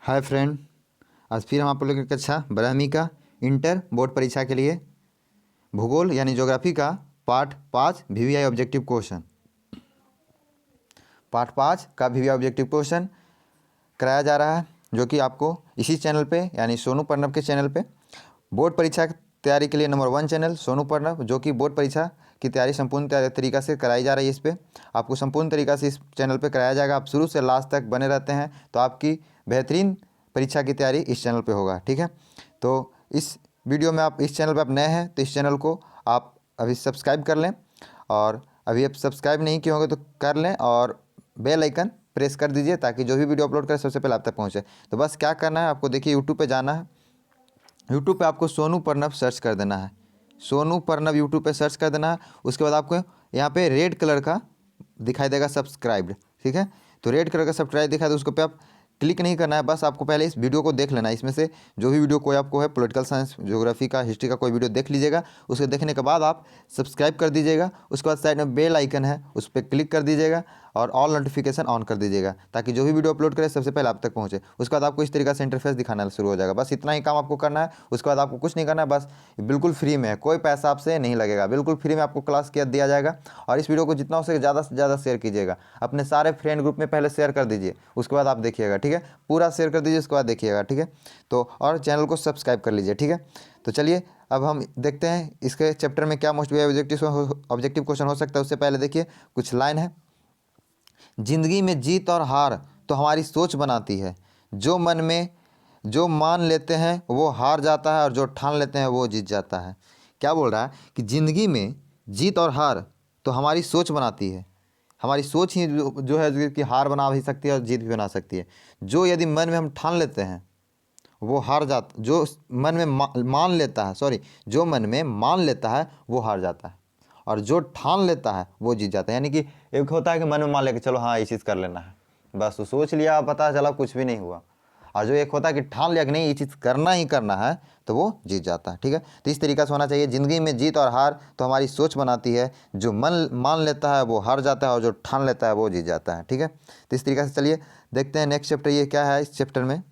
Hi friend, आज फिर हम आप लोगों की कक्षा 12वीं का इंटर बोर्ड परीक्षा के लिए भूगोल यानी ज्योग्राफी का part 5 VVI objective question objective question कराया जा रहा है, जो कि आपको इसी चैनल पे यानी सोनू प्रणव के चैनल पे बोर्ड परीक्षा की तैयारी के लिए नंबर 1 चैनल सोनू प्रणव, जो कि बोर्ड परीक्षा की तैयारी संपूर्ण तरीका से कराई जा रही है। इस पर आपको संपूर्ण तरीका से इस चैनल पे कराया जाएगा। आप शुरू से लास्ट तक बने रहते हैं तो आपकी बेहतरीन परीक्षा की तैयारी इस चैनल पे होगा। ठीक है, तो इस वीडियो में आप इस चैनल पे आप नए हैं तो इस चैनल को आप अभी सब्सक्राइब कर लें, और अभी आप सब्सक्राइब नहीं किए होंगे तो कर लें और बेल आइकन प्रेस कर दीजिए ताकि जो भी वीडियो अपलोड करें सबसे पहले आप तक पहुँचे। तो बस क्या करना है आपको, देखिए यूट्यूब पे जाना है। यूट्यूब पे आपको सोनू प्रणव सर्च कर देना है। सोनू प्रणव यूट्यूब पे सर्च कर देना है। उसके बाद आपको यहाँ पे रेड कलर का दिखाई देगा सब्सक्राइब्ड। ठीक है, तो रेड कलर का सब्सक्राइब दिखाई दे, उसको पे आप क्लिक नहीं करना है। बस आपको पहले इस वीडियो को देख लेना है। इसमें से जो भी वीडियो कोई आपको है, पॉलिटिकल साइंस, ज्योग्राफी का, हिस्ट्री का कोई वीडियो देख लीजिएगा। उसको देखने के बाद आप सब्सक्राइब कर दीजिएगा। उसके बाद साइड में बेल आइकन है, उस पर क्लिक कर दीजिएगा और ऑल नोटिफिकेशन ऑन कर दीजिएगा ताकि जो भी वीडियो अपलोड करें सबसे पहले आप तक पहुंचे। उसके बाद आपको इस तरीके से इंटरफेस दिखाना शुरू हो जाएगा। बस इतना ही काम आपको करना है। उसके बाद आपको कुछ नहीं करना है, बस बिल्कुल फ्री में है, कोई पैसा आपसे नहीं लगेगा, बिल्कुल फ्री में आपको क्लास किया दिया जाएगा। और इस वीडियो को जितना हो सके ज़्यादा से ज़्यादा शेयर कीजिएगा, अपने सारे फ्रेंड ग्रुप में पहले शेयर कर दीजिए, उसके बाद आप देखिएगा। ठीक है, पूरा शेयर कर दीजिए, उसके बाद देखिएगा। ठीक है, तो और चैनल को सब्सक्राइब कर लीजिए। ठीक है, तो चलिए अब हम देखते हैं इसके चैप्टर में क्या मोस्ट ऑब्जेक्टिव क्वेश्चन हो सकता है। उससे पहले देखिए कुछ लाइन है। जिंदगी में जीत और हार तो हमारी सोच बनाती है। जो मान लेते हैं वो हार जाता है और जो ठान लेते हैं वो जीत जाता है। क्या बोल रहा है कि ज़िंदगी में जीत और हार तो हमारी सोच बनाती है। हमारी सोच ही जो है कि हार बना भी सकती है और जीत भी बना सकती है। जो यदि मन में हम ठान लेते हैं वो हार जाता, जो मन में मान लेता है, सॉरी, जो मन में मान लेता है वो हार जाता है और जो ठान लेता है वो जीत जाता है। यानी कि एक होता है कि मन में मान ले कि चलो हाँ ये चीज़ कर लेना है, बस वो सोच लिया, पता चला कुछ भी नहीं हुआ। और जो एक होता है कि ठान लिया कि नहीं ये चीज़ करना ही करना है, तो वो जीत जाता है। ठीक है, तो इस तरीका से होना चाहिए। ज़िंदगी में जीत और हार तो हमारी सोच बनाती है। जो मन मान लेता है वो हार जाता है और जो ठान लेता है वो जीत जाता है। ठीक है, तो इस तरीके से चलिए देखते हैं नेक्स्ट चैप्टर ये क्या है इस चैप्टर में।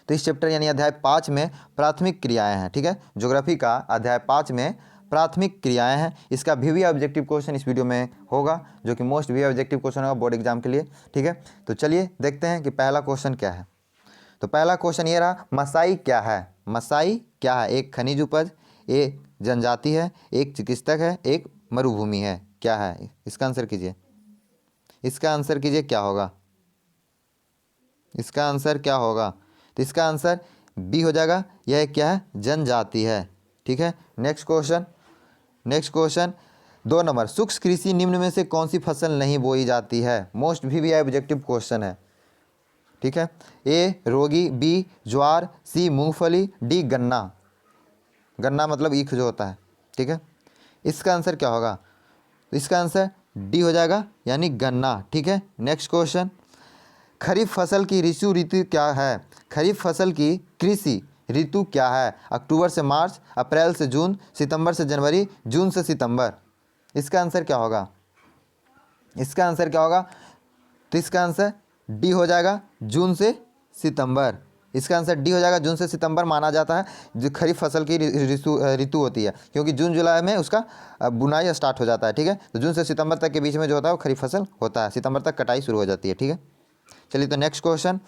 तो इस चैप्टर यानी अध्याय 5 में प्राथमिक क्रियाएं हैं। ठीक है, ज्योग्राफी का अध्याय 5 में प्राथमिक क्रियाएं हैं। इसका वीवीआई ऑब्जेक्टिव क्वेश्चन इस वीडियो में होगा, जो कि मोस्ट वीवीआई ऑब्जेक्टिव क्वेश्चन होगा बोर्ड एग्जाम के लिए। ठीक है, तो चलिए देखते हैं कि पहला क्वेश्चन क्या है। तो पहला क्वेश्चन ये रहा, मसाई क्या है। मसाई क्या है? एक खनिज उपज, एक जनजाति है, एक चिकित्सक है, एक मरुभूमि है। क्या है? इसका आंसर कीजिए। इसका आंसर कीजिए क्या होगा? इसका आंसर क्या होगा? तो इसका आंसर बी हो जाएगा। यह क्या है? जनजाति है। ठीक है, नेक्स्ट क्वेश्चन 2 नंबर, शुष्क कृषि निम्न में से कौन सी फसल नहीं बोई जाती है? मोस्ट वीवीआई ऑब्जेक्टिव क्वेश्चन है। ठीक है, ए रोगी, बी ज्वार, सी मूंगफली, डी गन्ना। गन्ना मतलब ईख जो होता है। ठीक है, इसका आंसर क्या होगा? इसका आंसर डी हो जाएगा, यानी गन्ना। ठीक है, नेक्स्ट क्वेश्चन, खरीफ फसल की ऋतु क्या है? खरीफ फसल की कृषि ऋतु क्या है? अक्टूबर से मार्च, अप्रैल से जून, सितंबर से जनवरी, जून से सितंबर। इसका आंसर क्या होगा? इसका आंसर क्या होगा? तो इसका आंसर डी हो जाएगा, जून से सितंबर। इसका आंसर डी हो जाएगा, जून से सितंबर माना जाता है जो खरीफ फसल की ऋतु होती है, क्योंकि जून जुलाई में उसका बुनाई स्टार्ट हो जाता है। ठीक है, तो जून से सितंबर तक के बीच में जो होता है वो खरीफ फसल होता है, सितंबर तक कटाई शुरू हो जाती है। ठीक है, चलिए तो नेक्स्ट क्वेश्चन,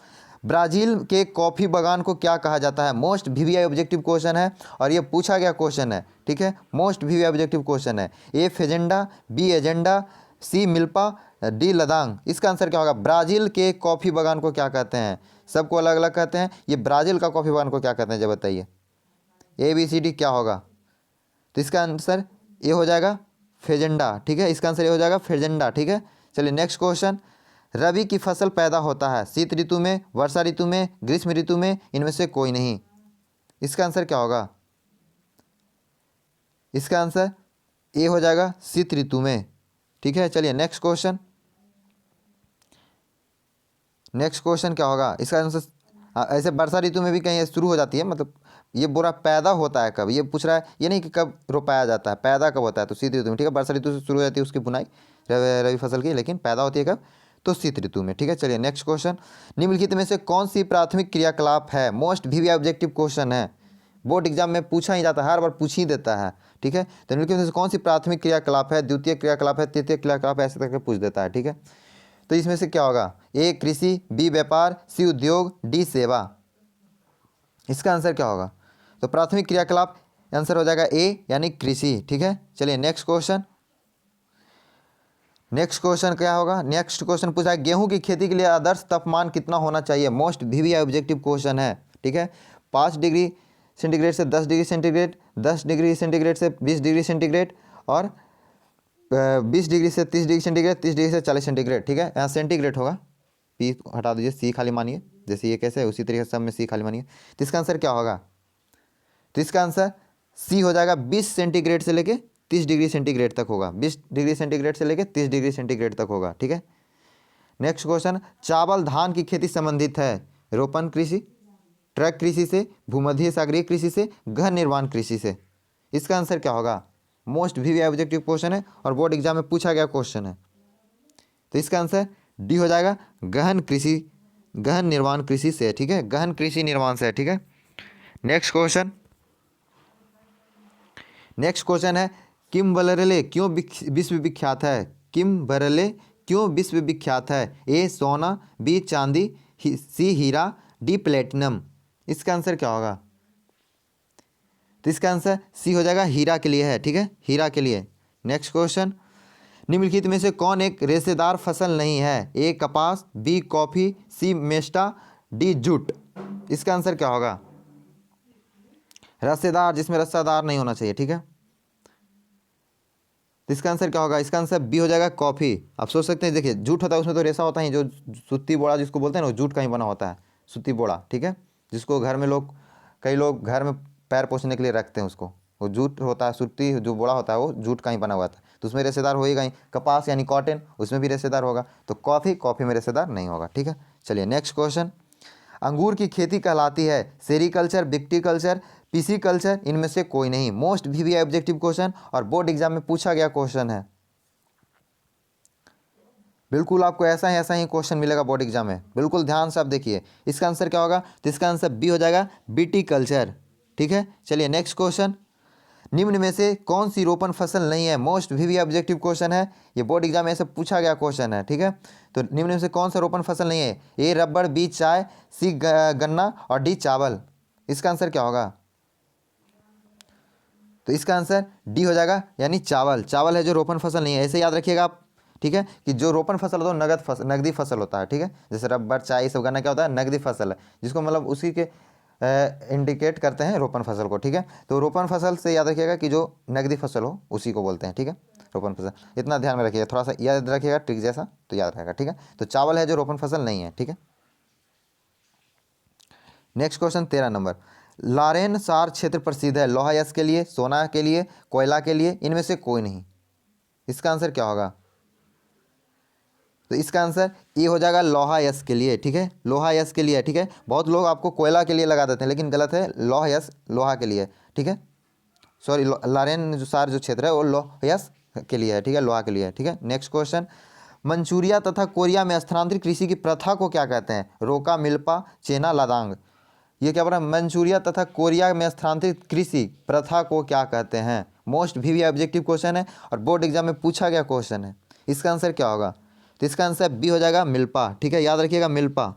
ब्राज़ील के कॉफ़ी बागान को क्या कहा जाता है? मोस्ट वीवीआई ऑब्जेक्टिव क्वेश्चन है और ये पूछा गया क्वेश्चन है। ठीक है, मोस्ट वीवीआई ऑब्जेक्टिव क्वेश्चन है। ए फेजेंडा, बी एजेंडा, सी मिल्पा, डी लदांग। इसका आंसर क्या होगा? ब्राज़ील के कॉफ़ी बागान को क्या कहते हैं? सबको अलग अलग कहते हैं, ये ब्राज़ील का कॉफ़ी बागान को क्या कहते हैं जब बताइए। ए बी सी डी क्या होगा? तो इसका आंसर ए हो जाएगा, फेजेंडा। ठीक है, इसका आंसर ये हो जाएगा, फेजेंडा। ठीक है, चलिए नेक्स्ट क्वेश्चन, रबी की फसल पैदा होता है शीत ऋतु में, वर्षा ऋतु में, ग्रीष्म ऋतु में, इनमें से कोई नहीं। इसका आंसर क्या होगा? इसका आंसर ए हो जाएगा, शीत ऋतु में। ठीक है, चलिए नेक्स्ट क्वेश्चन क्या होगा? इसका आंसर ऐसे वर्षा ऋतु में भी कहीं शुरू हो जाती है, मतलब ये बोरा पैदा होता है कब, ये पूछ रहा है, ये नहीं कि कब रोपाया जाता है, पैदा कब होता है, तो शीत ऋतु में। ठीक है, वर्षा ऋतु से शुरू हो जाती है उसकी बुनाई रबी फसल की, लेकिन पैदा होती है कब? तो शीत ऋतु में, ठीक है। चलिए नेक्स्ट क्वेश्चन, निम्नलिखित में से कौन सी प्राथमिक क्रियाकलाप है, मोस्ट वीवी ऑब्जेक्टिव क्वेश्चन है, बोर्ड एग्जाम में पूछा ही जाता है, हर बार पूछ ही देता है, ठीक है। तो निम्नलिखित में से कौन सी प्राथमिक क्रियाकलाप है, द्वितीय क्रियाकलाप है, तृतीय क्रियाकलाप है, ऐसे करके पूछ देता है, ठीक है। तो इसमें से क्या होगा, ए कृषि, बी व्यापार, सी उद्योग, डी सेवा। इसका आंसर क्या होगा, तो प्राथमिक क्रियाकलाप आंसर हो जाएगा ए यानी कृषि, ठीक है। चलिए नेक्स्ट क्वेश्चन, नेक्स्ट क्वेश्चन क्या होगा, नेक्स्ट क्वेश्चन पूछा है गेहूं की खेती के लिए आदर्श तापमान कितना होना चाहिए, मोस्ट वीवी ऑब्जेक्टिव क्वेश्चन है, ठीक है। 5 डिग्री सेंटीग्रेड से 10 डिग्री सेंटीग्रेड, 10 डिग्री सेंटीग्रेड से 20 डिग्री सेंटीग्रेड, और 20 डिग्री से 30 डिग्री सेंटीग्रेड, 30 डिग्री से 40 सेंटीग्रेड, ठीक है। यहाँ सेंटीग्रेड होगा, पी हटा दीजिए, सी खाली मानिए, जैसे ये कैसे है उसी तरीके से सब में सी खाली मानिए। तो इसका आंसर क्या होगा, तो इसका आंसर सी हो जाएगा, 20 सेंटीग्रेड से लेके 30 डिग्री सेंटीग्रेड तक होगा, 20 डिग्री सेंटीग्रेड से लेके 30 डिग्री सेंटीग्रेड तक होगा, ठीक है। नेक्स्ट क्वेश्चन, चावल धान की खेती संबंधित है रोपण कृषि, ट्रक कृषि से, भूमध्य सागरीय कृषि से, गहन निर्माण कृषि से। इसका आंसर क्या होगा, मोस्ट वीवी ऑब्जेक्टिव क्वेश्चन है और बोर्ड एग्जाम में पूछा गया क्वेश्चन है। तो इसका आंसर डी हो जाएगा, गहन कृषि, गहन निर्माण कृषि से, ठीक है, गहन कृषि निर्माण से, ठीक है। नेक्स्ट क्वेश्चन, नेक्स्ट क्वेश्चन है किम्बरले क्यों विश्व विख्यात है, किम्बरले क्यों विश्व विख्यात है, ए सोना, बी चांदी, सी हीरा, डी प्लेटिनम। इसका आंसर क्या होगा, तो इसका आंसर सी हो जाएगा, हीरा के लिए है, ठीक है, हीरा के लिए। नेक्स्ट क्वेश्चन, निम्नलिखित में से कौन एक रेशेदार फसल नहीं है, ए कपास, बी कॉफी, सी मेस्टा, डी जूट। इसका आंसर क्या होगा, रसेदार, जिसमें रसादार नहीं होना चाहिए, ठीक है। तो इसका आंसर क्या होगा, इसका आंसर बी हो जाएगा, कॉफी। आप सोच सकते हैं, देखिए जूट होता है उसमें तो रेशा होता है, जो सूती बोड़ा जिसको बोलते हैं ना, वो जूट का ही बना होता है, सूती बोड़ा, ठीक है, जिसको घर में लोग, कई लोग घर में पैर पोछने के लिए रखते हैं उसको, वो जूट होता है, सूती जो बोड़ा होता है वो जूट का ही बना हुआ था, तो उसमें रेशेदार होएगा ही। कपास यानी कॉटन, उसमें भी रेशेदार होगा, तो कॉफ़ी, कॉफ़ी में रेशेदार नहीं होगा, ठीक है। चलिए नेक्स्ट क्वेश्चन, अंगूर की खेती कहलाती है सेरीकल्चर, विक्टीकल्चर, पिसीकल्चर, इनमें से कोई नहीं, मोस्ट वीवी ऑब्जेक्टिव क्वेश्चन और बोर्ड एग्जाम में पूछा गया क्वेश्चन है। बिल्कुल आपको ऐसा ही क्वेश्चन मिलेगा बोर्ड एग्जाम में, बिल्कुल ध्यान से आप देखिए। इसका आंसर क्या होगा, तो इसका आंसर बी हो जाएगा, विटीकल्चर, ठीक है। चलिए नेक्स्ट क्वेश्चन, निम्न में से कौन सी रोपण फसल नहीं है, मोस्ट वीवी ऑब्जेक्टिव क्वेश्चन है, ये बोर्ड एग्जाम में ऐसे पूछा गया क्वेश्चन है, ठीक है। तो निम्न में से कौन सा रोपण फसल नहीं है, ए रबड़, बी चाय, सी गन्ना और डी चावल। इसका आंसर क्या होगा, तो इसका आंसर डी हो जाएगा, यानी चावल, चावल है जो रोपण फसल नहीं है, ऐसे याद रखिएगा आप, ठीक है, कि जो रोपण फसल होता है नगद फसल, नगदी फसल होता है, ठीक है। जैसे रबड़, चाय, ये सब गन्ना क्या होता है, नगदी फसल है, जिसको मतलब उसी के इंडिकेट करते हैं रोपण फसल को, ठीक है। तो रोपण फसल से याद रखिएगा कि जो नगदी फसल हो उसी को बोलते हैं, ठीक है, रोपण फसल। इतना ध्यान में रखिएगा, थोड़ा सा याद रखिएगा ट्रिक जैसा, तो याद रहेगा, ठीक है। तो चावल है जो रोपण फसल नहीं है, ठीक है। नेक्स्ट क्वेश्चन 13 नंबर, लारेन सार क्षेत्र प्रसिद्ध है लोहा यश के लिए, सोना के लिए, कोयला के लिए, इनमें से कोई नहीं। इसका आंसर क्या होगा, तो इसका आंसर ए हो जाएगा, लोहा यश के लिए, ठीक है, लोहा यश के लिए, ठीक है। बहुत लोग आपको कोयला के लिए लगा देते हैं, लेकिन गलत है, लोहा यश लोहा के लिए, ठीक है, सॉरी, लारेन जो सार जो क्षेत्र है वो लोहा यश के लिए है, ठीक है, लोहा के लिए है, ठीक है। नेक्स्ट क्वेश्चन, मंचूरिया तथा कोरिया में स्थानांतरित कृषि की प्रथा को क्या कहते हैं, रोका, मिल्पा, चेना, लादांग। ये क्या बोल रहा है, मंचूरिया तथा कोरिया में स्थानांतरित कृषि प्रथा को क्या कहते हैं, मोस्ट वीवी ऑब्जेक्टिव क्वेश्चन है और बोर्ड एग्जाम में पूछा गया क्वेश्चन है। इसका आंसर क्या होगा, तो इसका आंसर बी हो जाएगा, मिल्पा, ठीक है, याद रखिएगा, मिल्पा।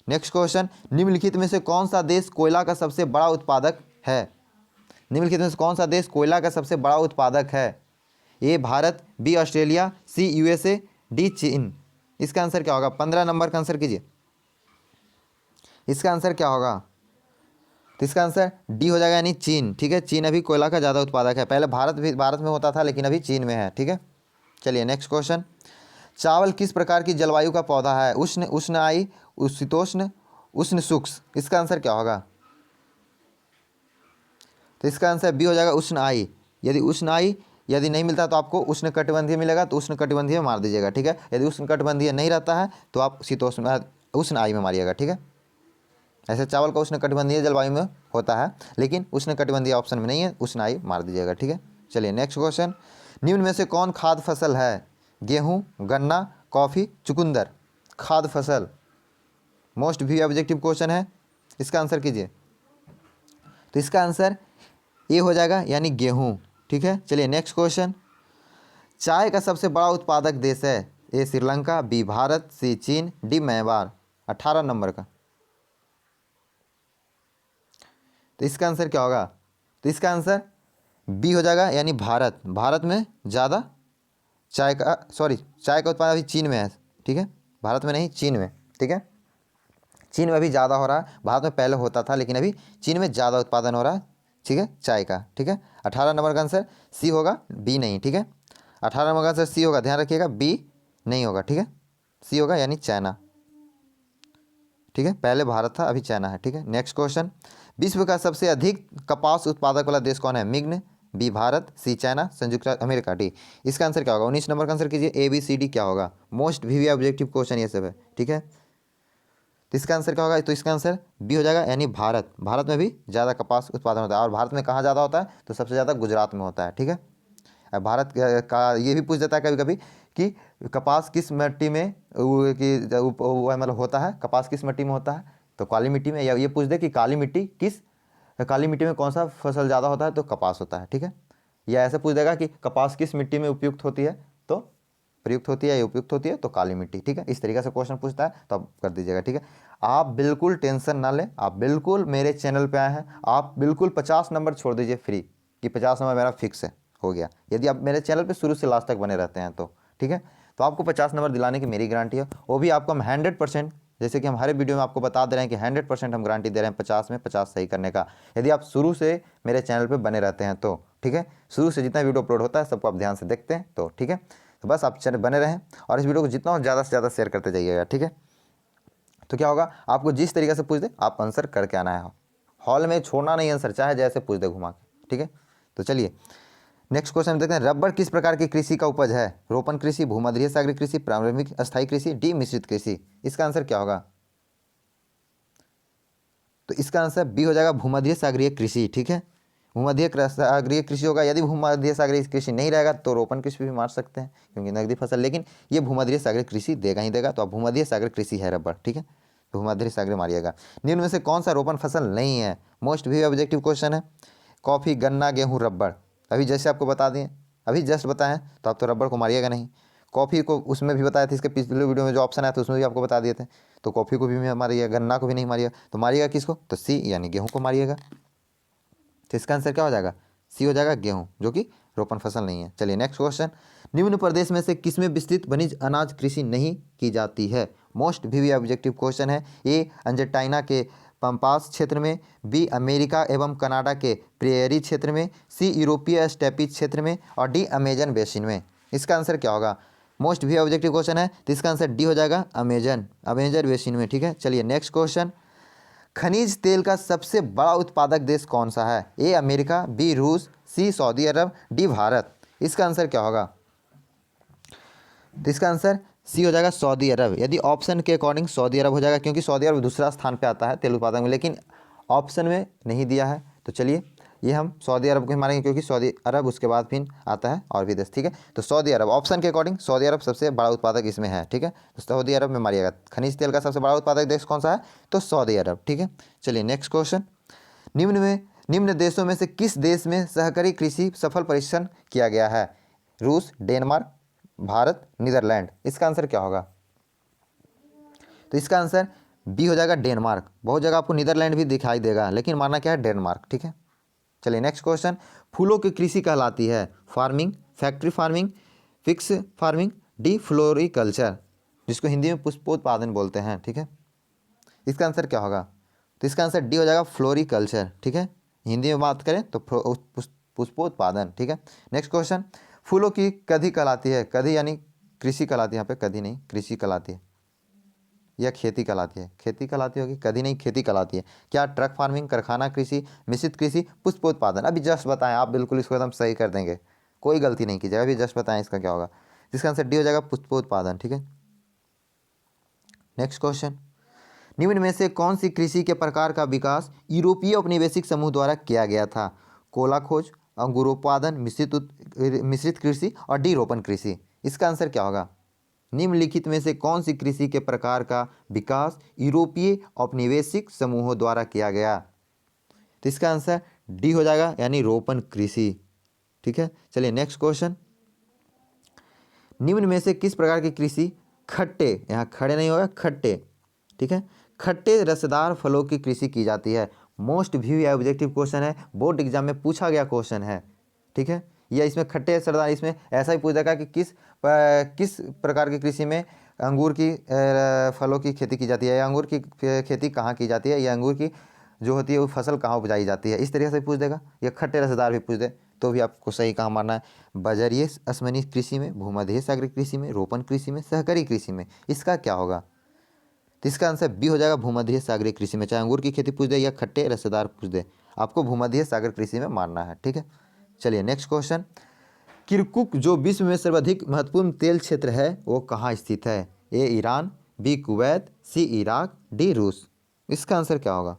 नेक्स्ट क्वेश्चन, निम्नलिखित में से कौन सा देश कोयला का सबसे बड़ा उत्पादक है, निम्नलिखित में से कौन सा देश कोयला का सबसे बड़ा उत्पादक है, A Bharat, B Australia, C USA, D चीन। इसका आंसर क्या होगा, 15 नंबर का आंसर कीजिए, इसका आंसर क्या होगा, तो इसका आंसर डी हो जाएगा, यानी चीन, ठीक है। चीन अभी कोयला का ज़्यादा उत्पादक है, पहले भारत में होता था, लेकिन अभी चीन में है, ठीक है। चलिए नेक्स्ट क्वेश्चन, चावल किस प्रकार की जलवायु का पौधा है, उष्ण, उष्णाई, शीतोष्ण, उष्ण शुष्क। इसका आंसर क्या होगा, तो इसका आंसर बी हो जाएगा, उष्णाई। यदि उष्णाई यदि नहीं मिलता तो आपको उष्ण कटिबंधीय मिलेगा, तो उष्ण कटिबंधीय में मार दीजिएगा, ठीक है। यदि उष्ण कटिबंधीय नहीं रहता है तो आप शीतोष्ण उष्णाई में मारिएगा, ठीक है। ऐसे चावल का उष्ण कटिबंधीय जलवायु में होता है, लेकिन उष्ण कटिबंधीय ऑप्शन में नहीं है, उष्णाई मार दीजिएगा, ठीक है। चलिए नेक्स्ट क्वेश्चन, निम्न में से कौन खाद्य फसल है, गेहूं, गन्ना, कॉफ़ी, चुकंदर, खाद्य फसल। मोस्ट भी ऑब्जेक्टिव क्वेश्चन है, इसका आंसर कीजिए। तो इसका आंसर ए हो जाएगा, यानी गेहूँ। ठीक है, चलिए नेक्स्ट क्वेश्चन। चाय का सबसे बड़ा उत्पादक देश है? ए श्रीलंका, बी भारत, सी चीन, डी म्यांमार। 18 नंबर का। तो इसका आंसर क्या होगा? तो इसका आंसर बी हो जाएगा, यानी भारत। भारत में ज़्यादा चाय का उत्पादन अभी चीन में है। ठीक है, भारत में नहीं, चीन में। ठीक है, चीन में अभी ज़्यादा हो रहा है, भारत में पहले होता था, लेकिन अभी चीन में ज़्यादा उत्पादन हो रहा है। ठीक है, चाय का। ठीक है, 18 नंबर का आंसर सी होगा, बी नहीं। ठीक है, 18 नंबर का आंसर सी होगा, ध्यान रखिएगा, बी नहीं होगा। ठीक है, सी होगा, यानी चाइना। ठीक है, पहले भारत था, अभी चाइना है। ठीक है, नेक्स्ट क्वेश्चन। विश्व का सबसे अधिक कपास उत्पादक वाला देश कौन है? मिग्न, बी भारत, सी चाइना, संयुक्त राज्य अमेरिका, डी। इसका आंसर क्या होगा? 19 नंबर का आंसर कीजिए, ए बी सी डी क्या होगा? मोस्ट वी ऑब्जेक्टिव क्वेश्चन ये सब है। ठीक है, तो इसका आंसर क्या होगा? तो इसका आंसर बी हो जाएगा, यानी भारत। भारत में भी ज़्यादा कपास उत्पादन होता है। और भारत में कहाँ ज़्यादा होता है? तो सबसे ज़्यादा गुजरात में होता है। ठीक है, अब भारत का ये भी पूछ देता है कभी कभी कि कपास किस मिट्टी में मतलब होता है, कपास किस मिट्टी में होता है? तो काली मिट्टी में। या ये पूछ दे कि काली मिट्टी में कौन सा फसल ज़्यादा होता है? तो कपास होता है। ठीक है, या ऐसे पूछ देगा कि कपास किस मिट्टी में उपयुक्त होती है? तो प्रयुक्त होती है या उपयुक्त होती है? तो काली मिट्टी। ठीक है, इस तरीके से क्वेश्चन पूछता है, तो आप कर दीजिएगा। ठीक है, आप बिल्कुल टेंशन ना लें, आप बिल्कुल मेरे चैनल पे आए हैं, आप बिल्कुल 50 नंबर छोड़ दीजिए फ्री, कि 50 नंबर मेरा फिक्स है, हो गया। यदि आप मेरे चैनल पे शुरू से लास्ट तक बने रहते हैं तो। ठीक है, तो आपको 50 नंबर दिलाने की मेरी गारंटी है, वो भी आपको हम 100%, जैसे कि हम हर वीडियो में आपको बता दे रहे हैं कि 100% हम गारंटी दे रहे हैं 50 में 50 सही करने का, यदि आप शुरू से मेरे चैनल पे बने रहते हैं तो। ठीक है, शुरू से जितना वीडियो अपलोड होता है सबको आप ध्यान से देखते हैं तो। ठीक है, तो बस आप चैनल बने रहें और इस वीडियो को जितना ज़्यादा से ज़्यादा शेयर करते जाइएगा। ठीक है, तो क्या होगा, आपको जिस तरीके से पूछ दे आप आंसर करके आना है, हॉल में छोड़ना नहीं आंसर, चाहे जैसे पूछ दे घुमा के। ठीक है, तो चलिए नेक्स्ट क्वेश्चन देखते हैं। रबड़ किस प्रकार की कृषि का उपज है? रोपण कृषि, भूमध्य सागरीय कृषि, प्रारंभिक अस्थायी कृषि, डी मिश्रित कृषि। इसका आंसर क्या होगा? तो इसका आंसर बी हो जाएगा, भूमध्य सागरीय कृषि। ठीक है, भूमध्य सागरीय कृषि होगा। यदि भूमध्य सागरीय कृषि नहीं रहेगा तो रोपण कृषि भी मार सकते हैं, क्योंकि नकदी फसल, लेकिन ये भूमध्य सागरीय कृषि देगा ही देगा, तो अब भूमध्य सागरीय कृषि है रबड़। ठीक है, भूमध्य सागरीय मारिएगा। निम्न में से कौन सा रोपण फसल नहीं है? मोस्ट भी ऑब्जेक्टिव क्वेश्चन है। कॉफ़ी, गन्ना, गेहूँ, रबड़। अभी जैसे आपको बता दिए, अभी जस्ट बताएं, तो आप तो रबड़ को मारिएगा नहीं। कॉफ़ी को उसमें भी बताया था, इसके पिछले वीडियो में जो ऑप्शन आया था उसमें भी आपको बता दिए थे, तो कॉफ़ी को भी मारिएगा, गन्ना को भी नहीं मारिएगा, तो मारिएगा किसको? तो सी, यानी गेहूँ को मारिएगा। तो इसका आंसर क्या हो जाएगा? सी हो जाएगा, गेहूँ, जो कि रोपण फसल नहीं है। चलिए नेक्स्ट क्वेश्चन। निम्न प्रदेश में से किसमें विस्तृत वनिज अनाज कृषि नहीं की जाती है? मोस्ट भी ऑब्जेक्टिव क्वेश्चन है। ए अर्जेंटीना के पम्पास क्षेत्र में, बी अमेरिका एवं कनाडा के प्रेयरी क्षेत्र में, सी यूरोपीय स्टेपी क्षेत्र में, और डी अमेजन बेसिन में। इसका आंसर क्या होगा? मोस्ट भी ऑब्जेक्टिव क्वेश्चन है, तो इसका आंसर डी हो जाएगा, अमेजन बेसिन में। ठीक है, चलिए नेक्स्ट क्वेश्चन। खनिज तेल का सबसे बड़ा उत्पादक देश कौन सा है? ए अमेरिका, बी रूस, सी सऊदी अरब, डी भारत। इसका आंसर क्या होगा? तो इसका आंसर सी हो जाएगा, सऊदी अरब। यदि ऑप्शन के अकॉर्डिंग सऊदी अरब हो जाएगा, क्योंकि सऊदी अरब दूसरा स्थान पे आता है तेल उत्पादन में, लेकिन ऑप्शन में नहीं दिया है, तो चलिए ये हम सऊदी अरब को ही मानेंगे, क्योंकि सऊदी अरब उसके बाद फिर आता है और भी देश। ठीक है, तो सऊदी अरब ऑप्शन के अकॉर्डिंग सऊदी अरब सबसे बड़ा उत्पादक इसमें है। ठीक है, तो सऊदी अरब में मारिएगा। खनिज तेल का सबसे बड़ा उत्पादक देश कौन सा है? तो सऊदी अरब। ठीक है, चलिए नेक्स्ट क्वेश्चन। निम्न देशों में से किस देश में सहकारी कृषि सफल परीक्षण किया गया है? रूस, डेनमार्क, भारत, नीदरलैंड। इसका आंसर क्या होगा? तो इसका आंसर बी हो जाएगा, डेनमार्क। बहुत जगह आपको नीदरलैंड भी दिखाई देगा, लेकिन मानना क्या है? डेनमार्क। ठीक है, चलिए नेक्स्ट क्वेश्चन। फूलों की कृषि कहलाती है farming, factory farming, fix farming, D floriculture, जिसको हिंदी में पुष्पोत्पादन बोलते हैं। ठीक है, इसका आंसर क्या होगा? तो इसका आंसर डी हो जाएगा, फ्लोरिकल्चर। ठीक है, हिंदी में बात करें तो पुष्पोत्पादन। ठीक है, नेक्स्ट क्वेश्चन। फूलों की कधी कहलाती है? कधी यानी कृषि कहलाती है, यहाँ पे कधी नहीं, कृषि कहलाती है, या खेती कहलाती है? खेती कहलाती होगी, कधी नहीं, खेती कहलाती है। क्या ट्रक फार्मिंग, कारखाना कृषि, मिश्रित कृषि, पुष्पोत्पादन? अभी जस्ट बताएं, आप बिल्कुल इसको एकदम सही कर देंगे, कोई गलती नहीं कीजिएगा, अभी जस्ट बताएं इसका क्या होगा। इसका आंसर डी हो जाएगा, पुष्पोत्पादन। ठीक है, नेक्स्ट क्वेश्चन। निम्न में से कौन सी कृषि के प्रकार का विकास यूरोपीय औपनिवेशिक समूह द्वारा किया गया था? कोला खोज, अंगूरोत्पादन, मिश्रित कृषि, और डी रोपण कृषि। इसका आंसर क्या होगा? निम्नलिखित में से कौन सी कृषि के प्रकार का विकास यूरोपीय औपनिवेशिक समूहों द्वारा किया गया? तो इसका आंसर डी हो जाएगा, यानी रोपण कृषि। ठीक है, चलिए नेक्स्ट क्वेश्चन। निम्न में से किस प्रकार की कृषि खट्टे, यहाँ खड़े नहीं होगा, खट्टे, ठीक है, खट्टे रसदार फलों की कृषि की जाती है? मोस्ट व्यू या ऑब्जेक्टिव क्वेश्चन है, बोर्ड एग्जाम में पूछा गया क्वेश्चन है। ठीक है, या इसमें खट्टे रसदार, इसमें ऐसा ही पूछ देगा कि किस प्रकार की कृषि में अंगूर की फलों की खेती की जाती है, या अंगूर की खेती कहाँ की जाती है, या अंगूर की जो होती है वो फसल कहाँ उपजाई जाती है, इस तरीके से पूछ देगा। या खट्टे रसदार भी पूछ दे तो भी आपको सही कहाँ मारना है? बजरीय असमनी कृषि में, भूमध्य सागरीय कृषि में, रोपण कृषि में, सहकारी कृषि में, इसका क्या होगा? तो इसका आंसर बी हो जाएगा, भूमध्य सागरीय कृषि में। चाहे अंगूर की खेती पूछ दे या खट्टे रसदार पूछ दे, आपको भूमध्य सागर कृषि में मारना है। ठीक है, चलिए नेक्स्ट क्वेश्चन। किरकुक जो विश्व में सर्वाधिक महत्वपूर्ण तेल क्षेत्र है वो कहाँ स्थित है? ए ईरान, बी कुवैत, सी इराक, डी रूस। इसका आंसर क्या होगा?